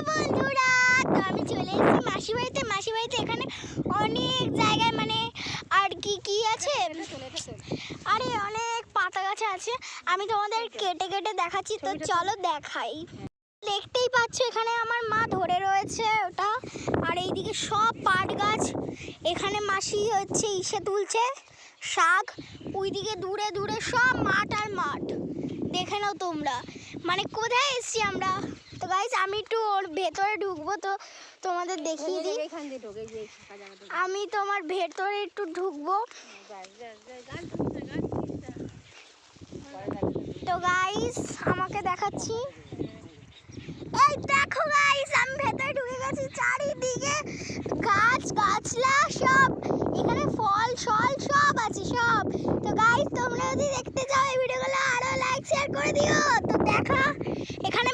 বন্ধুরা, তো আমি চলে এসেছি মাসি বাড়িতে। এখানে অনেক জায়গায় মানে আর কি আছে, আরে অনেক পাতা গাছ আছে। আমি তোমাদের কেটে কেটে দেখাচ্ছি, তো চলো দেখাই। দেখতেই পাচ্ছ এখানে আমার মা ধরে রয়েছে ওটা, আর এইদিকে সব পাট গাছ। এখানে মাসি হচ্ছে ইসে তুলছে শাক। ওইদিকে দূরে দূরে সব মাঠ আর মাঠ। দেখে নাও তোমরা, মানে কোথায় এসছি আমরা। তো গাইস আমি একটু ওর ভেতরে ঢুকবো, তো তোমাদের দেখিয়ে দিই। আমি তোমার ভেতরে একটু ঢুকবো। তো গাইস আমাকে দেখাচ্ছি, এই দেখো গাইস আমি ভেতরে ঢুকে গেছি। চারিদিকে গাছ গাছলা সব, এখানে ফল ফল সব আছে সব। তো গাইস তোমরা যদি দেখতে চাও এই ভিডিওগুলো আরো লাইক শেয়ার করে দিও। তো দেখা এখানে